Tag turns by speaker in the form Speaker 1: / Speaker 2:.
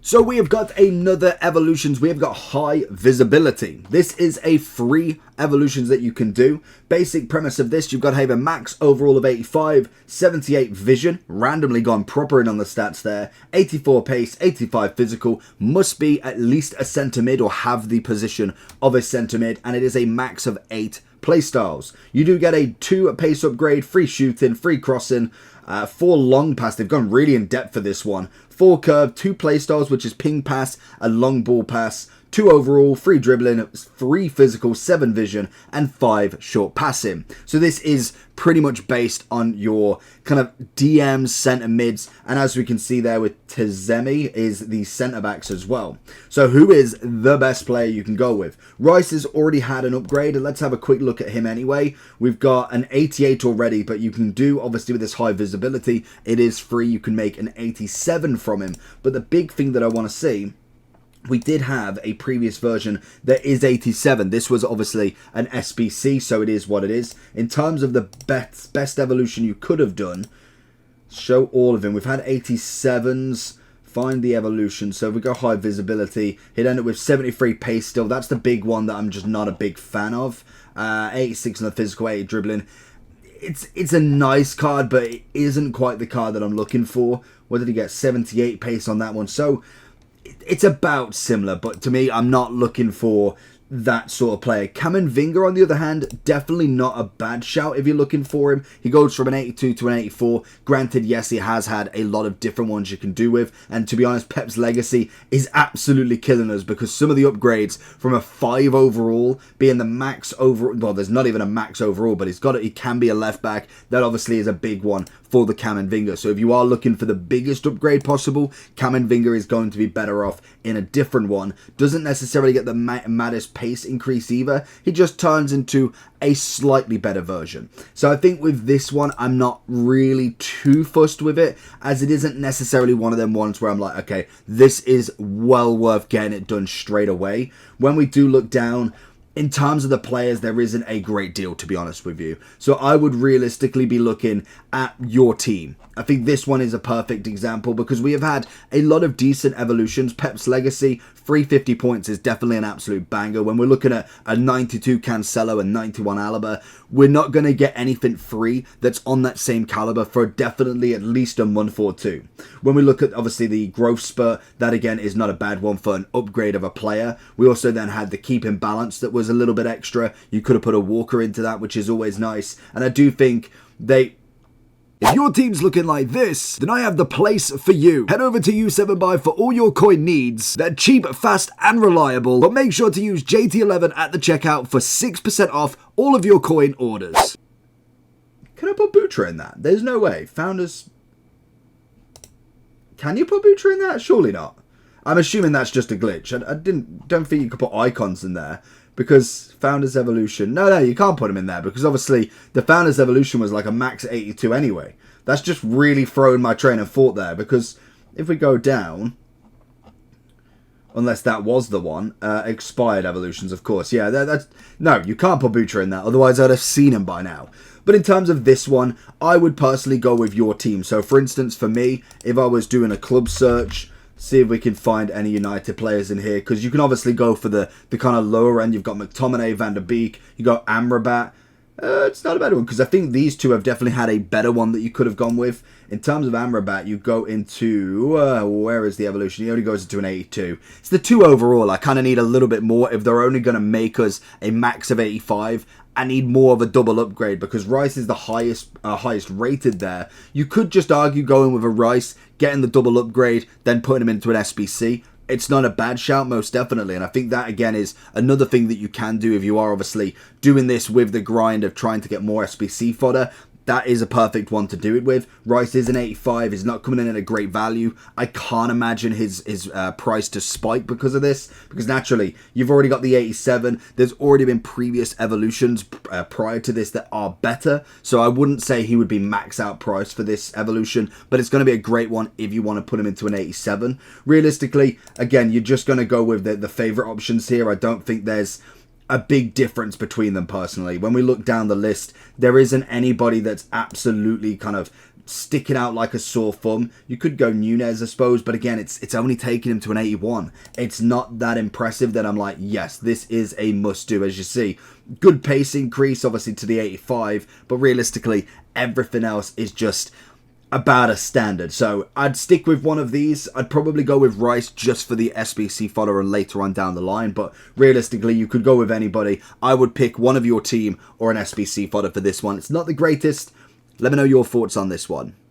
Speaker 1: So we have got another evolutions. We have got high visibility. This is a free evolutions that you can do. Basic premise of this, you've got to have a max overall of 85, 78 vision, randomly gone proper in on the stats there, 84 pace, 85 physical, must be at least a centre mid or have the position of a centre mid, and it is a max of 8 playstyles. You do get a 2 pace upgrade, free shooting, free crossing, 4 long pass. They've gone really in depth for this one. 4 curve, 2 playstyles, which is ping pass and long ball pass. 2 overall, 3 dribbling, 3 physical, 7 vision, and 5 short passing. So this is pretty much based on your kind of DMs, centre mids, and as we can see there with Tezemi is the centre backs as well. So who is the best player you can go with? Rice has already had an upgrade, and let's have a quick look at him anyway. We've got an 88 already, but you can do, obviously with this high visibility, it is free. You can make an 87 from him. But the big thing that I want to see, we did have a previous version that is 87. This was obviously an SBC, so it is what it is. In terms of the best evolution you could have done, show all of them. We've had 87s. Find the evolution. So if we go high visibility, he'd end up with 73 pace still. That's the big one that I'm just not a big fan of. 86 on the physical, 80 dribbling. It's a nice card, but it isn't quite the card that I'm looking for. What did he get? 78 pace on that one. So it's about similar, but to me, I'm not looking for that sort of player. Kamenvinga, on the other hand, definitely not a bad shout if you're looking for him. He goes from an 82 to an 84. Granted, yes, he has had a lot of different ones you can do with, and to be honest, Pep's legacy is absolutely killing us because some of the upgrades from a 5 overall being the max over, well, there's not even a max overall, but he can be a left back. That obviously is a big one for the Kamenvinga. So if you are looking for the biggest upgrade possible, Kamenvinga is going to be better off in a different one. Doesn't necessarily get the maddest pace increase either. He just turns into a slightly better version. So I think with this one, I'm not really too fussed with it, as it isn't necessarily one of them ones where I'm like, okay, this is well worth getting it done straight away. When we do look down, in terms of the players, there isn't a great deal, to be honest with you. So I would realistically be looking at your team. I think this one is a perfect example because we have had a lot of decent evolutions. Pep's legacy, 350 points is definitely an absolute banger. When we're looking at a 92 Cancelo and 91 Alaba, we're not going to get anything free that's on that same caliber for definitely at least a month or two. When we look at, obviously, the growth spurt, that again is not a bad one for an upgrade of a player. We also then had the keeping balance that was a little bit extra. You could have put a Walker into that, which is always nice. And I do think if your team's looking like this, then I have the place for you. Head over to U7Buy for all your coin needs. They're cheap, fast, and reliable, but make sure to use JT11 at the checkout for 6% off all of your coin orders. Can I put Butra in that? There's no way. Founders... Can you put Butra in that? Surely not. I'm assuming that's just a glitch. I don't think you could put icons in there. Because Founders Evolution... No, you can't put them in there. Because obviously, the Founders Evolution was like a max 82 anyway. That's just really throwing my train of thought there. Because if we go down... Unless that was the one. Expired Evolutions, of course. Yeah, that's... No, you can't put Butra in that. Otherwise, I'd have seen him by now. But in terms of this one, I would personally go with your team. So, for instance, for me, if I was doing a club search... See if we can find any United players in here. Because you can obviously go for the kind of lower end. You've got McTominay, Van der Beek. You've got Amrabat. It's not a bad one. Because I think these two have definitely had a better one that you could have gone with. In terms of Amrabat, you go into... where is the evolution? He only goes into an 82. It's the 2 overall. I kind of need a little bit more. If they're only going to make us a max of 85... I need more of a double upgrade because Rice is the highest rated there. You could just argue going with a Rice, getting the double upgrade, then putting him into an SBC. It's not a bad shout, most definitely. And I think that, again, is another thing that you can do if you are obviously doing this with the grind of trying to get more SBC fodder. That is a perfect one to do it with. Rice is an 85. He's not coming in at a great value. I can't imagine his price to spike because of this. Because naturally, you've already got the 87. There's already been previous evolutions prior to this that are better. So I wouldn't say he would be max out price for this evolution. But it's going to be a great one if you want to put him into an 87. Realistically, again, you're just going to go with the favorite options here. I don't think there's a big difference between them personally. When we look down the list, there isn't anybody that's absolutely kind of sticking out like a sore thumb. You could go Nunez, I suppose, but again, it's only taking him to an 81. It's not that impressive that I'm like, yes, this is a must-do. As you see, good pace increase, obviously, to the 85, but realistically, everything else is just about a standard. So I'd stick with one of these. I'd probably go with Rice just for the SBC follower later on down the line, but realistically you could go with anybody. I would pick one of your team or an SBC fodder for this one. It's not the greatest. Let me know your thoughts on this one.